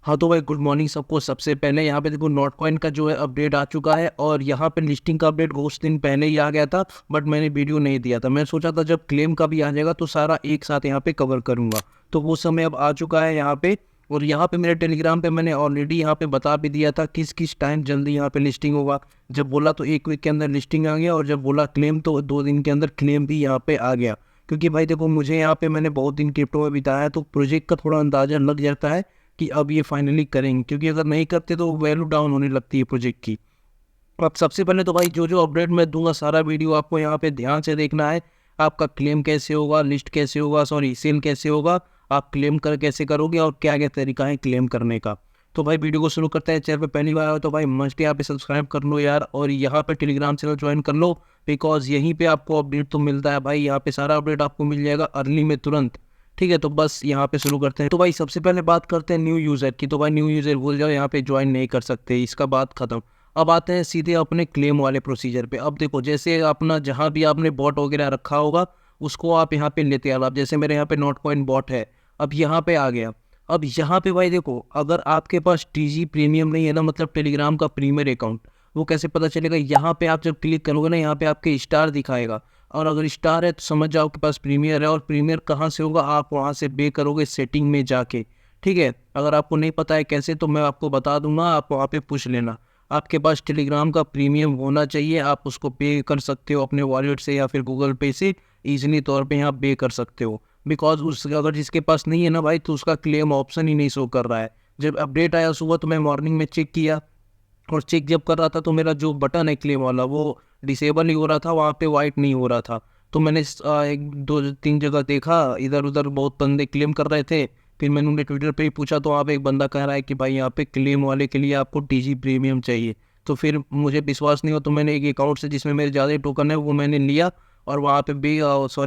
हाँ तो भाई गुड मॉर्निंग सबको। सबसे पहले यहाँ पे देखो नोट कॉइन का जो है अपडेट आ चुका है और यहाँ पे लिस्टिंग का अपडेट कुछ दिन पहले ही आ गया था, बट मैंने वीडियो नहीं दिया था। मैं सोचा था जब क्लेम का भी आ जाएगा तो सारा एक साथ यहाँ पे कवर करूँगा। तो वो समय अब आ चुका है यहाँ पे। और यहाँ पे मेरे टेलीग्राम पे मैंने ऑलरेडी यहाँ पे बता भी दिया था किस किस टाइम जल्दी यहाँ पे लिस्टिंग होगा। जब बोला तो 1 वीक के अंदर लिस्टिंग आ गया, और जब बोला क्लेम तो 2 दिन के अंदर क्लेम भी यहाँ पे आ गया। क्योंकि भाई देखो मुझे यहाँ पे मैंने बहुत दिन क्रिप्टो में बिताया है, तो प्रोजेक्ट का थोड़ा अंदाजा लग जाता है कि अब ये फाइनली करेंगे, क्योंकि अगर नहीं करते तो वैल्यू डाउन होने लगती है प्रोजेक्ट की। अब सबसे पहले तो भाई जो जो अपडेट मैं दूंगा सारा वीडियो आपको यहाँ पे ध्यान से देखना है। आपका क्लेम कैसे होगा, लिस्ट कैसे होगा, सॉरी सेल कैसे होगा, आप क्लेम कर कैसे करोगे और क्या क्या तरीका है क्लेम करने का। तो भाई वीडियो को शुरू करते हैं। चैनल पे पहली बार आए तो भाई मस्ट यहाँ पे सब्सक्राइब कर लो यार, और यहाँ पे टेलीग्राम चैनल ज्वाइन कर लो, बिकॉज यहीं पे आपको अपडेट तो मिलता है भाई। यहाँ पे सारा अपडेट आपको मिल जाएगा अर्ली में तुरंत। ठीक है, तो बस यहाँ पे शुरू करते हैं। तो भाई सबसे पहले बात करते हैं न्यू यूज़र की। तो भाई न्यू यूज़र भूल जाओ, यहाँ पे ज्वाइन नहीं कर सकते, इसका बात खत्म। अब आते हैं सीधे अपने क्लेम वाले प्रोसीजर पे। अब देखो जैसे अपना जहाँ भी आपने बॉट वगैरह रखा होगा उसको आप यहाँ पे लेते आओ। अब जैसे मेरे यहाँ पे नोट पॉइंट बॉट है, अब यहाँ पे आ गया। अब यहाँ पे भाई देखो अगर आपके पास टीजी प्रीमियम नहीं है ना, मतलब टेलीग्राम का प्रीमियर अकाउंट, वो कैसे पता चलेगा? यहाँ पे आप जब क्लिक करोगे ना, यहाँ पे आपके स्टार दिखाएगा, और अगर स्टार है तो समझ जाओ आपके पास प्रीमियर है। और प्रीमियर कहाँ से होगा? आप वहाँ से पे करोगे सेटिंग में जाके। ठीक है, अगर आपको नहीं पता है कैसे तो मैं आपको बता दूंगा, आप वहाँ पे पूछ लेना। आपके पास टेलीग्राम का प्रीमियम होना चाहिए, आप उसको पे कर सकते हो अपने वॉलेट से या फिर गूगल पे से ईजिली तौर पे यहाँ पे कर सकते हो। बिकॉज उस अगर जिसके पास नहीं है ना भाई, तो उसका क्लेम ऑप्शन ही नहीं शो कर रहा है। जब अपडेट आया सुबह तो मैं मॉर्निंग में चेक किया, और चेक जब कर रहा था तो मेरा जो बटन है क्लेम वाला वो डिसेबल ही हो रहा था, वहाँ पे वाइट नहीं हो रहा था। तो मैंने 1 2 3 जगह देखा, इधर उधर बहुत बंदे क्लेम कर रहे थे। फिर मैंने उन्हें ट्विटर पे ही पूछा तो वहाँ पे एक बंदा कह रहा है कि भाई यहाँ पे क्लेम वाले के लिए आपको टीजी प्रीमियम चाहिए। तो फिर मुझे विश्वास नहीं हो तो मैंने एक अकाउंट से जिसमें मेरे ज़्यादा टोकन है वो मैंने लिया, और वहाँ पे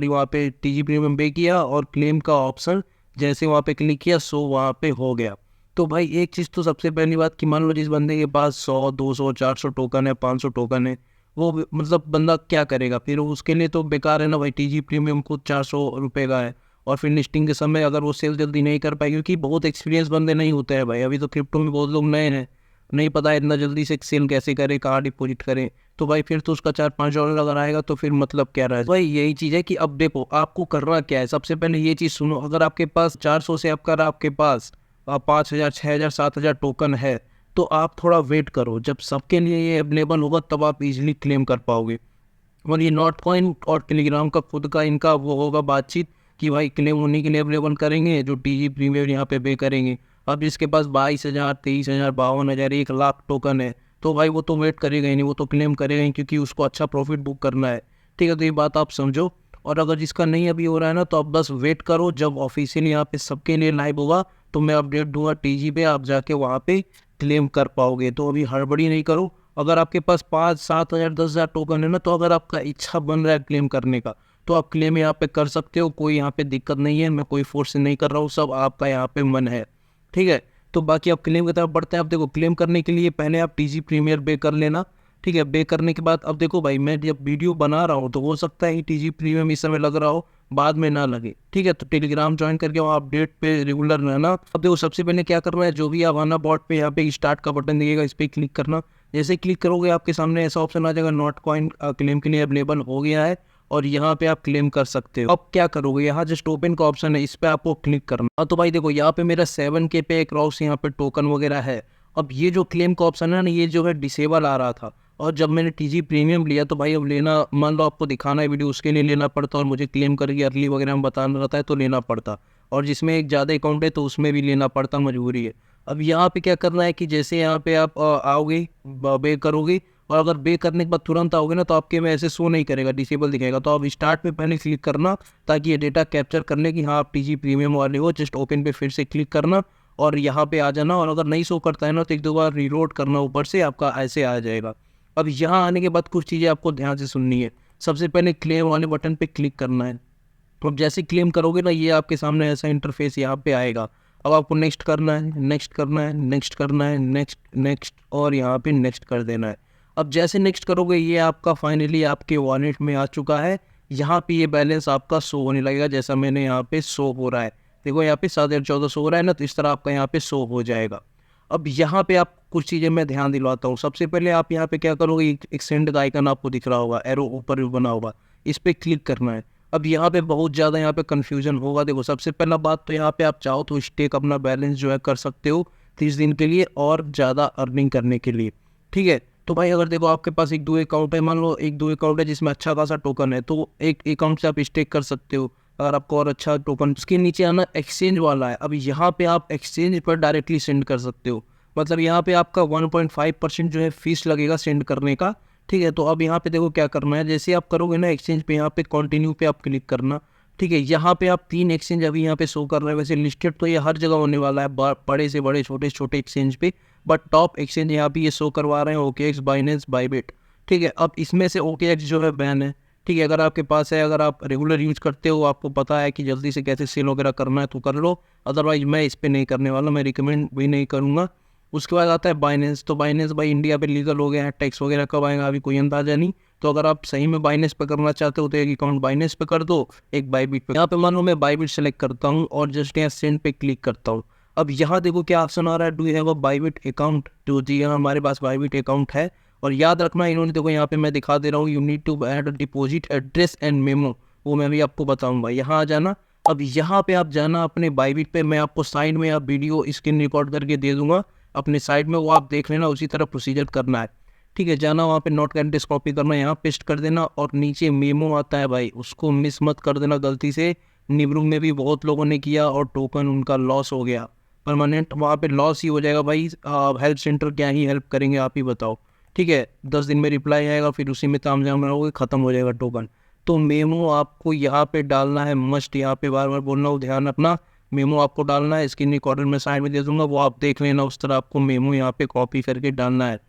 वहाँ पे टीजी प्रीमियम पे किया, और क्लेम का ऑप्शन जैसे वहाँ पे क्लिक किया सो वहाँ पे हो गया। तो भाई एक चीज़ तो सबसे पहली बात कि मान लो जिस बंदे के पास 100 200 400 टोकन है, 500 टोकन है, वो मतलब बंदा क्या करेगा फिर? उसके लिए तो बेकार है ना भाई। टीजी प्रीमियम खुद 400 रुपये का है, और फिर लिस्टिंग के समय अगर वो सेल जल्दी नहीं कर पाए, क्योंकि बहुत एक्सपीरियंस बंदे नहीं होते हैं भाई। अभी तो क्रिप्टो में बहुत लोग नए हैं, नहीं पता है इतना जल्दी से सेल कैसे करें, कहाँ डिपॉजिट करें। तो भाई फिर तो उसका 4 5 डॉलर अगर आएगा तो फिर मतलब क्या रहा है भाई। यही चीज़ है कि अब देखो आपको करना क्या है। सबसे पहले ये चीज़ सुनो, अगर आपके पास 400 से आपके पास 5,000 6,000 7,000 टोकन है, तो आप थोड़ा वेट करो। जब सबके लिए ये अवेलेबल होगा तब आप इजीली क्लेम कर पाओगे। और ये नोट कॉइन और टेलीग्राम का खुद का इनका वो होगा बातचीत कि भाई क्लेम होने के लिए अवेलेबल करेंगे जो टीजी प्रीमियम यहाँ पे करेंगे। अब जिसके पास 22,000 23,000 52,000 1 लाख टोकन है, तो भाई वो तो वेट करेगा ही नहीं, वो तो क्लेम करेगा ही, क्योंकि उसको अच्छा प्रॉफिट बुक करना है। ठीक है, तो ये बात आप समझो। और अगर जिसका नहीं अभी हो रहा है ना, तो आप बस वेट करो, जब ऑफिशियली यहाँ पे सबके लिए लाइव होगा तो मैं अपडेट दूंगा टीजी पे, आप जाके वहाँ पे क्लेम कर पाओगे। तो अभी हड़बड़ी नहीं करो। अगर आपके पास 5 7 हज़ार 10,000 टोकन है ना, तो अगर आपका इच्छा बन रहा है क्लेम करने का तो आप क्लेम यहाँ पे कर सकते हो, कोई यहाँ पे दिक्कत नहीं है। मैं कोई फोर्स नहीं कर रहा हूँ, सब आपका यहाँ पे मन है। ठीक है, तो बाकी आप क्लेम की तरफ बढ़ते हैं। आप देखो क्लेम करने के लिए पहले आप टीजी प्रीमियर पे कर लेना। ठीक है, पे करने के बाद अब देखो भाई मैं जब वीडियो बना रहा हूँ तो हो सकता है टीजी प्रीमियम इस समय लग रहा हो, बाद में ना लगे। ठीक है, तो टेलीग्राम ज्वाइन करके वहाँ अपडेट पे रेगुलर रहना। अब देखो सबसे पहले क्या करना है, जो भी आप आना बॉट पे यहाँ पे स्टार्ट का बटन दिखेगा, इस पर क्लिक करना। जैसे क्लिक करोगे आपके सामने ऐसा ऑप्शन आ जाएगा, नोट कॉइन क्लेम के लिए अवेलेबल हो गया है, और यहाँ पे आप क्लेम कर सकते हो। अब क्या करोगे, यहाँ जस्ट ओपन का ऑप्शन है, इस पे आपको क्लिक करना। तो भाई देखो यहाँ पे मेरा 7K पे क्रॉस यहाँ पे टोकन वगैरह है। अब ये जो क्लेम का ऑप्शन है ना, ये जो है डिसेबल आ रहा था, और जब मैंने टीजी प्रीमियम लिया तो भाई अब लेना, मान लो आपको दिखाना है वीडियो, उसके लिए लेना पड़ता, और मुझे क्लेम करके अर्ली वगैरह में बताना रहता है तो लेना पड़ता, और जिसमें एक ज़्यादा अकाउंट है तो उसमें भी लेना पड़ता, मजबूरी है। अब यहाँ पे क्या करना है कि जैसे यहाँ पे आप आओगे, पे करोगे, और अगर पे करने के बाद तुरंत आओगे ना तो आपके में ऐसे शो नहीं करेगा, डिसेबल दिखेगा। तो आप स्टार्ट पे पहले क्लिक करना, ताकि ये डेटा कैप्चर करने की हाँ आप टीजी प्रीमियम वाले हो। जस्ट ओपन पे फिर से क्लिक करना और यहाँ पे आ जाना, और अगर नहीं शो करता है ना तो 1 2 बार रीलोड करना, ऊपर से आपका ऐसे आ जाएगा। अब यहाँ आने के बाद कुछ चीज़ें आपको ध्यान से सुननी है। सबसे पहले क्लेम वाले बटन पे क्लिक करना है। अब जैसे क्लेम करोगे ना, ये आपके सामने ऐसा इंटरफेस यहाँ पे आएगा। अब आपको नेक्स्ट करना है, नेक्स्ट करना है, नेक्स्ट करना है, नेक्स्ट नेक्स्ट, और यहाँ पे नेक्स्ट कर देना है। अब जैसे नेक्स्ट करोगे ये आपका फाइनली आपके वॉलेट में आ चुका है। यहाँ पे ये बैलेंस आपका शो होने लगेगा, जैसा मैंने यहाँ पे शो हो रहा है। देखो यहाँ पे 7,1400 हो रहा है ना, तो इस तरह आपका यहाँ पे शो हो जाएगा। अब यहाँ पे आप कुछ चीज़ें मैं ध्यान दिलवाता हूँ। सबसे पहले आप यहाँ पे क्या करोगे, एक सेंड का आइकन आपको दिख रहा होगा, एरो ऊपर भी बना होगा, इस पर क्लिक करना है। अब यहाँ पे बहुत ज़्यादा यहाँ पे कन्फ्यूजन होगा। देखो सबसे पहला बात तो यहाँ पे आप चाहो तो स्टेक अपना बैलेंस जो है कर सकते हो 30 दिन के लिए और ज़्यादा अर्निंग करने के लिए, ठीक है। तो भाई अगर देखो आपके पास एक दो अकाउंट है, मान लो एक दो अकाउंट है जिसमें अच्छा खासा टोकन है, तो एक अकाउंट से आप स्टेक कर सकते हो अगर आपको और अच्छा टोकन। उसके नीचे आना एक्सचेंज वाला है। अब यहाँ पे आप एक्सचेंज पर डायरेक्टली सेंड कर सकते हो, मतलब यहाँ पे आपका 1.5% जो है फीस लगेगा सेंड करने का, ठीक है। तो अब यहाँ पे देखो क्या करना है, जैसे आप करोगे ना एक्सचेंज पे, यहाँ पे कंटिन्यू पे आप क्लिक करना, ठीक है। यहाँ पे आप 3 एक्सचेंज अभी यहाँ पे शो कर रहे हैं, वैसे लिस्टेड तो ये हर जगह होने वाला है, बड़े से बड़े छोटे से छोटे एक्सचेंज पे, बट टॉप एक्सचेंज यहाँ पे ये शो करवा रहे हैं OKX, बाइनेंस, बाइबिट, ठीक है। अब इसमें से OKX जो है बैन है, ठीक है। अगर आपके पास है, अगर आप रेगुलर यूज करते हो, आपको पता है कि जल्दी से कैसे सेल वगैरह करना है तो कर लो, अदरवाइज मैं इस पर नहीं करने वाला, मैं रिकमेंड भी नहीं करूँगा। उसके बाद आता है बाइनेंस। तो बाइनेंस भाई इंडिया पे लीगल हो गया है, टैक्स वगैरह कब आएगा अभी कोई अंदाजा नहीं। तो अगर आप सही में बाइनेंस पे करना चाहते हो तो एक अकाउंट बाइनेंस पे कर दो, एक बाइबिट पे। यहाँ पे मान लो मैं बाइबिट सेलेक्ट करता हूँ और जस्ट यहाँ सेंड पे क्लिक करता हूँ। अब यहाँ देखो क्या ऑप्शन आ रहा है, do you have a Bybit account. तो जी हाँ, हमारे पास बाइबिट अकाउंट है। और याद रखना इन्होंने देखो यहाँ पे मैं दिखा दे रहा हूँ, you need to add deposit address and memo, वो मैं भी आपको बताऊंगा। यहाँ आ जाना। अब यहाँ पे आप जाना अपने बाइबिट पे, मैं आपको साइड में आप वीडियो स्क्रीन रिकॉर्ड करके दे दूंगा अपने साइड में, वो आप देख लेना, उसी तरह प्रोसीजर करना है, ठीक है। जाना वहाँ पे नोट का एड्रेस कॉपी करना, यहाँ पेस्ट कर देना, और नीचे मेमो आता है भाई, उसको मिस मत कर देना गलती से। निब्रू में भी बहुत लोगों ने किया और टोकन उनका लॉस हो गया, परमानेंट वहाँ पे लॉस ही हो जाएगा भाई। हेल्प सेंटर क्या ही हेल्प करेंगे, आप ही बताओ, ठीक है। 10 दिन में रिप्लाई आएगा, फिर उसी में तामझाम रहोगे, ख़त्म हो जाएगा टोकन। तो मेमो आपको यहाँ पे डालना है मस्ट, यहाँ पे बार बार बोल रहा हूँ, ध्यान अपना मेमो आपको डालना है। स्क्रीन रिकॉर्डर में साइड में दे दूंगा, वो आप देख लेना, उस तरह आपको मेमो यहाँ पे कॉपी करके डालना है।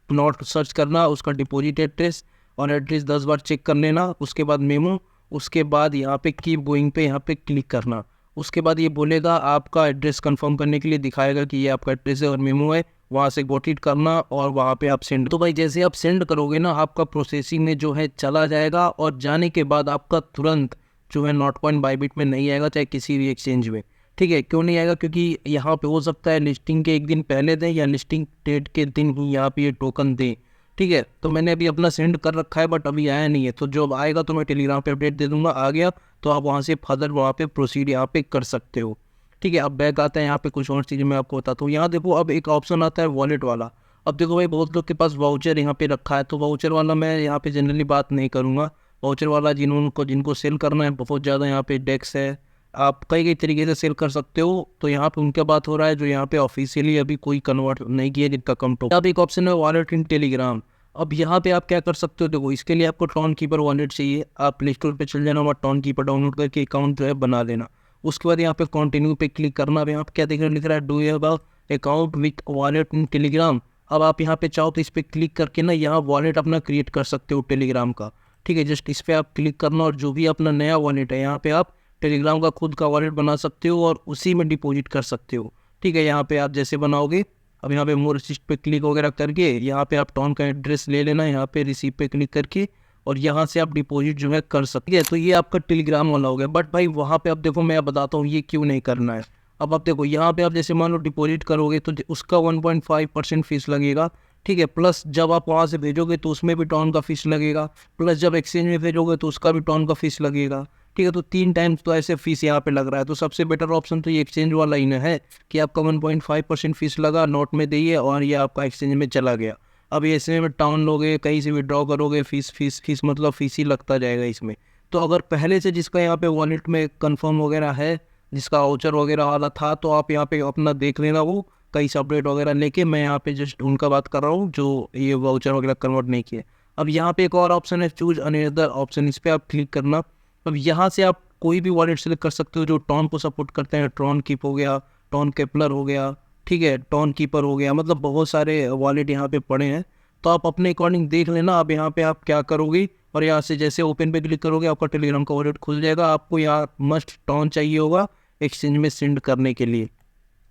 नोट सर्च करना, उसका डिपॉजिट एड्रेस और एड्रेस 10 बार चेक कर लेना, उसके बाद मेमो, उसके बाद यहाँ पे कीप गोइंग पे यहाँ पे क्लिक करना। उसके बाद ये बोलेगा आपका एड्रेस कंफर्म करने के लिए, दिखाएगा कि ये आपका एड्रेस है और मेमो है, वहाँ से गॉट इट करना और वहाँ पे आप सेंड। तो भाई जैसे आप सेंड करोगे ना, आपका प्रोसेसिंग में जो है चला जाएगा, और जाने के बाद आपका तुरंत जो है नॉटकॉइन बाइबिट में नहीं आएगा, चाहे किसी भी एक्सचेंज में, ठीक है। क्यों नहीं आएगा, क्योंकि यहाँ पे हो सकता है लिस्टिंग के एक दिन पहले दें या लिस्टिंग डेट के दिन ही यहाँ पे ये टोकन दें, ठीक है। तो मैंने अभी अपना सेंड कर रखा है, बट अभी आया नहीं है, तो जब आएगा तो मैं टेलीग्राम पे अपडेट दे दूंगा। आ गया तो आप वहाँ से फर्दर वहाँ पे प्रोसीड यहाँ पे कर सकते हो, ठीक है। अब बैक आता है, यहाँ पे कुछ और चीज़ें मैं आपको बताता हूँ। यहाँ देखो अब एक ऑप्शन आता है वॉलेट वाला। अब देखो भाई बहुत लोग के पास वाउचर यहाँ पे रखा है, तो वाउचर वाला मैं यहाँ पे जनरली बात नहीं करूँगा। वाउचर वाला जिनको सेल करना है, बहुत ज़्यादा यहाँ पे डेक्स है, आप कई कई तरीके से सेल कर सकते हो। तो यहाँ पे उनका बात हो रहा है जो यहाँ पे ऑफिशियली अभी कोई कन्वर्ट नहीं किया जिनका कम टोकन। अब एक ऑप्शन है वॉलेट इन टेलीग्राम। अब यहाँ पे आप क्या कर सकते हो, देखो इसके लिए आपको टॉन कीपर वॉलेट चाहिए, आप प्ले स्टोर पे चल जाना और टॉन कीपर डाउनलोड करके अकाउंट जो है बना लेना। उसके बाद यहाँ पे कंटिन्यू पे क्लिक करना। अब यहाँ पे क्या लिख रहा है, do you have account with wallet in Telegram. अब आप यहाँ पे चाहो तो इस पर क्लिक करके ना यहाँ वॉलेट अपना क्रिएट कर सकते हो टेलीग्राम का, ठीक है। जस्ट इस पर आप क्लिक करना और जो भी अपना नया वॉलेट है यहाँ पे आप टेलीग्राम का खुद का वॉलेट बना सकते हो और उसी में डिपॉजिट कर सकते हो, ठीक है। यहाँ पे आप जैसे बनाओगे, अब यहाँ पे मोर असिस्ट पे क्लिक वगैरह करके यहाँ पे आप टॉन का एड्रेस ले लेना, यहाँ पे रिसीव पे क्लिक करके, और यहाँ से आप डिपॉजिट जो है कर सकते हैं। तो ये आपका टेलीग्राम वाला हो गया। बट भाई वहाँ पे अब देखो मैं बताता हूँ ये क्यों नहीं करना है। अब आप देखो यहाँ पे आप जैसे मान लो डिपॉजिट करोगे तो उसका 1.5% फीस लगेगा, ठीक है। प्लस जब आप वहाँ से भेजोगे तो उसमें भी टॉन का फीस लगेगा, प्लस जब एक्सचेंज में भेजोगे तो उसका भी टॉन का फीस लगेगा, ठीक है। तो 3 टाइम्स तो ऐसे फीस यहाँ पे लग रहा है। तो सबसे बेटर ऑप्शन तो ये एक्सचेंज वाला ही ना है कि आपका 1.5% फीस लगा, नोट में दिए और ये आपका एक्सचेंज में चला गया। अब ऐसे में टाउन लोगे, कहीं से विड्रॉ करोगे, फीस मतलब फीस ही लगता जाएगा इसमें। तो अगर पहले से जिसका यहाँ पे वॉलेट में कंफर्म वगैरह है, जिसका वाउचर वगैरह वाला था, तो आप यहाँ पे अपना देख लेना, वो कहीं से अपडेट वगैरह लेके। मैं यहाँ पे जस्ट उनका बात कर रहा हूँ जो ये वाउचर वगैरह कन्वर्ट नहीं किए। अब यहाँ पे एक और ऑप्शन है चूज अनदर ऑप्शन, इस पर आप क्लिक करना। अब यहाँ से आप कोई भी वॉलेट सेलेक्ट कर सकते हो जो टॉन को सपोर्ट करते हैं, टॉन कीप हो गया, टॉन केपलर हो गया, ठीक है, टॉन कीपर हो गया, मतलब बहुत सारे वॉलेट यहाँ पे पड़े हैं। तो आप अपने अकॉर्डिंग देख लेना। अब यहाँ पे आप क्या करोगे, और यहाँ से जैसे ओपन पे क्लिक करोगे आपका टेलीग्राम का वॉलेट खुल जाएगा। आपको यहाँ मस्ट टॉन चाहिए होगा एक्सचेंज में सेंड करने के लिए,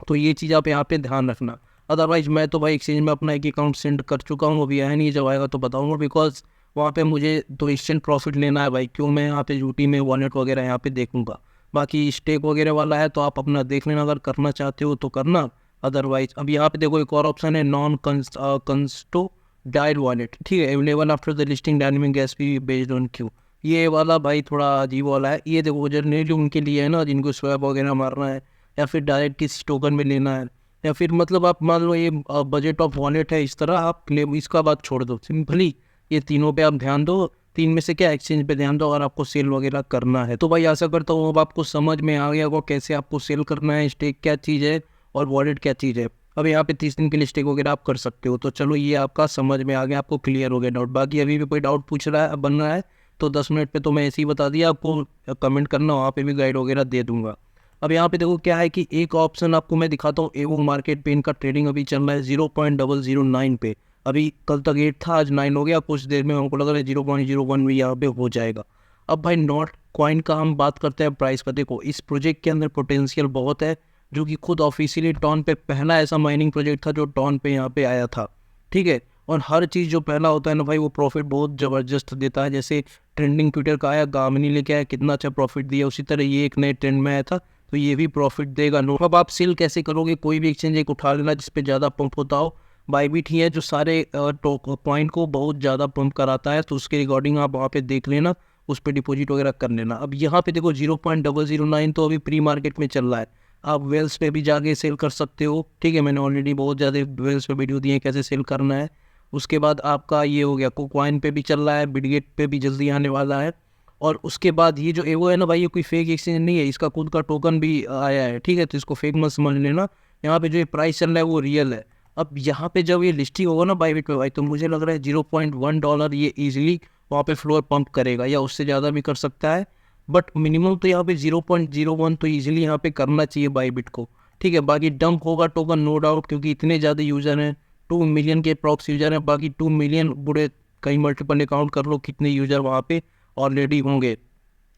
तो ये चीज़ आप यहाँ पे ध्यान रखना। अदरवाइज मैं तो भाई एक्सचेंज में अपना एक अकाउंट सेंड कर चुका हूँ, अभी आया नहीं, जब आएगा तो बताऊँगा, बिकॉज वहाँ पे मुझे तो इंस्टेंट प्रॉफिट लेना है भाई, क्यों मैं यहाँ पे यूटी में वॉलेट वगैरह यहाँ पे देखूँगा। बाकी स्टेक वगैरह वाला है तो आप अपना देख लेना, अगर करना चाहते हो तो करना, अदरवाइज अब यहाँ पे देखो एक और ऑप्शन है नॉन कंस्टो डायल वॉलेट, ठीक है, available after the listing dynamic gas fee based on Q. ये वाला भाई थोड़ा अजीब वाला है, ये देखो जनरली उनके लिए है ना जिनको स्वैप वगैरह मारना है या फिर डायरेक्ट किसी टोकन में लेना है, या फिर मतलब आप मान लो ये बजट ऑफ वॉलेट है, इस तरह आप क्लेम इसका बात छोड़ दो सिंपली, ये तीनों पे आप ध्यान दो, तीन में से क्या एक्सचेंज पे ध्यान दो अगर आपको सेल वगैरह करना है। तो भाई आशा करता हूँ अब आपको समझ में आ गया होगा कैसे आपको सेल करना है, स्टेक क्या चीज़ है और वॉलेट क्या चीज़ है। अब यहाँ पे 30 दिन के लिए स्टेक वगैरह आप कर सकते हो। तो चलो ये आपका समझ में आ गया, आपको क्लियर हो गया डाउट। बाकी अभी भी कोई डाउट पूछ रहा है बन रहा है तो 10 मिनट पे तो मैं ऐसे ही बता दिया आपको, कमेंट करना वहाँ पे भी गाइड वगैरह दे दूंगा। अब यहाँ पे देखो क्या है कि एक ऑप्शन आपको मैं दिखाता हूँ, एवो मार्केट पे इनका ट्रेडिंग अभी चल रहा है 0.009 पे। अभी कल तक 8 था, आज 9 हो गया, कुछ देर में हमको लग रहा है 0.01 भी यहाँ पे हो जाएगा। अब भाई नॉट कॉइन का हम बात करते हैं प्राइस का, देखो इस प्रोजेक्ट के अंदर पोटेंशियल बहुत है, जो कि खुद ऑफिशियली टॉन पे पहला ऐसा माइनिंग प्रोजेक्ट था जो टॉन पे यहाँ पे आया था, ठीक है। और हर चीज़ जो पहला होता है ना भाई वो प्रॉफिट बहुत ज़बरदस्त देता है। जैसे ट्रेंडिंग ट्विटर का आया, गामिनी लेके आया, कितना अच्छा प्रॉफिट दिया, उसी तरह ये एक नए ट्रेंड में आया था तो ये भी प्रॉफिट देगा। नो अब आप सेल कैसे करोगे, कोई भी एक्सचेंज एक उठा लेना जिसपे ज़्यादा पंप होता हो। बाईबिट ही है जो सारे पॉइंट को बहुत ज़्यादा पंप कराता है, तो उसके रिगार्डिंग आप वहाँ पे देख लेना, उस पर डिपॉजिट वगैरह कर लेना। अब यहाँ पे देखो 0.009 तो अभी प्री मार्केट में चल रहा है, आप वेल्स पे भी जाके सेल कर सकते हो, ठीक है। मैंने ऑलरेडी बहुत ज़्यादा वेल्स पे वीडियो दिए हैं कैसे सेल करना है। उसके बाद आपका ये हो गया कोकॉइन पे भी चल रहा है, बिटगेट पे भी जल्दी आने वाला है। और उसके बाद ये जो एवो है ना भाई, ये कोई फेक एक्सचेंज नहीं है, इसका खुद का टोकन भी आया है, ठीक है, तो इसको फेक मत समझ लेना। यहाँ पे जो ये प्राइस चल रहा है वो रियल है। अब यहाँ पे जब ये लिस्टिंग होगा ना बाईबिट पे भाई, तो मुझे लग रहा है $0.1 ये ईजिली वहाँ पे फ्लोर पंप करेगा, या उससे ज़्यादा भी कर सकता है, बट मिनिमम तो यहाँ पे 0.01 तो ईजिली यहाँ पे करना चाहिए बाईबिट को, ठीक है। बाकी डंप होगा टोकन नो डाउट, क्योंकि इतने ज़्यादा यूज़र हैं, 2 मिलियन के अप्रॉक्स यूज़र हैं, बाकी 2 मिलियन बुरे कई मल्टीपल अकाउंट कर लो कितने यूज़र वहाँ पे ऑलरेडी होंगे,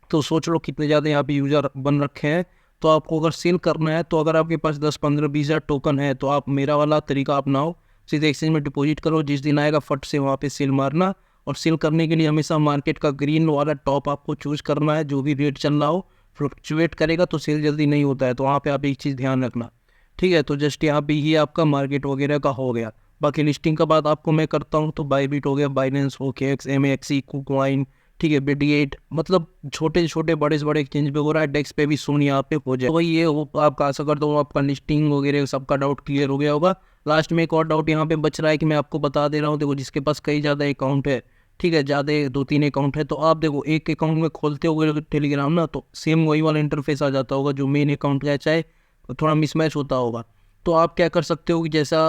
तो सोच लो कितने ज़्यादा यहाँ पे यूज़र बन रखे हैं। तो आपको अगर सेल करना है तो अगर आपके पास 10 15 20 हज़ार टोकन है तो आप मेरा वाला तरीका अपनाओ, सीधे एक्सचेंज में डिपॉजिट करो, जिस दिन आएगा फट से वहाँ पे सेल मारना। और सेल करने के लिए हमेशा मार्केट का ग्रीन वाला टॉप आपको चूज़ करना है, जो भी रेट चल रहा हो फ्लक्चुएट करेगा तो सेल जल्दी नहीं होता है, तो वहाँ पर आप एक चीज़ ध्यान रखना, ठीक है। तो जस्ट यहाँ पे ही आपका मार्केट वगैरह का हो गया। बाकी लिस्टिंग का बात आपको मैं करता हूँ, तो बाईबिट हो गया, बाइनेंस, OKX, MAXE, कुकॉइन, ठीक है, बिटगेट, मतलब छोटे छोटे बड़े से बड़े एक्सचेंज पे हो रहा है, डेक्स पे भी सोनी यहाँ पे हो जाए। तो भाई ये हो आपका, आशा करता हूँ आपका लिस्टिंग वगैरह सबका डाउट क्लियर हो गया होगा। लास्ट में एक और डाउट यहाँ पे बच रहा है कि मैं आपको बता दे रहा हूँ, देखो जिसके पास कई ज़्यादा अकाउंट है, ठीक है, ज़्यादा 2-3 अकाउंट है, तो आप देखो एक अकाउंट में खोलते हो टेलीग्राम ना, तो सेम वही वाला इंटरफेस आ जाता होगा जो मेन अकाउंट का, चाहे थोड़ा मिसमैच होता होगा। तो आप क्या कर सकते हो कि जैसा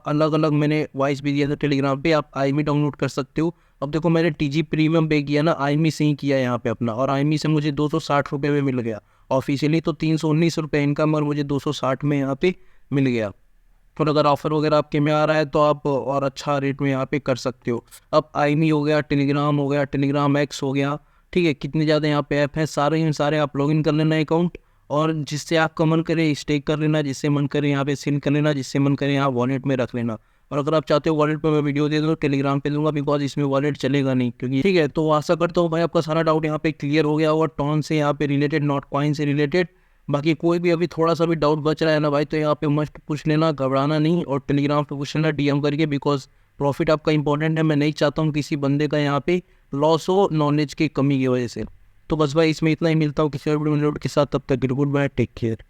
अलग अलग मैंने वॉइस भी दिया था टेलीग्राम पे, आप आईमी डाउनलोड कर सकते हो। अब देखो मैंने टीजी प्रीमियम पे किया ना, आईमी से ही किया यहाँ पे अपना, और आईमी से मुझे 260 रुपये में मिल गया। ऑफिशियली तो 319 रुपये इनका, मगर मुझे 260 में यहाँ पे मिल गया। और अगर ऑफर वगैरह आपके में आ रहा है तो आप और अच्छा रेट में यहाँ पे कर सकते हो। अब आईमी हो गया, टेलीग्राम हो गया, टेलीग्राम एक्स हो गया, ठीक है, कितने ज़्यादा यहाँ पे ऐप हैं, सारे आप लॉगिन कर लेना अकाउंट, और जिससे आपका मन करे स्टेक कर लेना, जिससे मन करे यहाँ पे सेल कर लेना, जिससे मन करे यहाँ वॉलेट में रख लेना। और अगर आप चाहते हो वॉलेट पे मैं वीडियो दे दूँ, टेलीग्राम पे दूंगा, बिकॉज इसमें वॉलेट चलेगा नहीं, क्योंकि ठीक है। तो आशा करता हूँ भाई आपका सारा डाउट यहाँ पे क्लियर हो गया होगा, टॉन से यहाँ पे रिलेटेड, नॉट कॉइन से रिलेटेड। बाकी कोई भी अभी थोड़ा सा भी डाउट बच रहा है ना भाई, तो यहाँ पे मस्ट पूछ लेना, घबराना नहीं, और टेलीग्राम पे पूछ लेना DM करके, बिकॉज प्रॉफिट आपका इंपॉर्टेंट है। मैं नहीं चाहता हूँ किसी बंदे का यहाँ पे लॉस हो नॉलेज की कमी की वजह से। तो बस भाई इसमें इतना ही, मिलता हूँ किसी और वीडियो के साथ, तब तक गुड बाय, टेक केयर।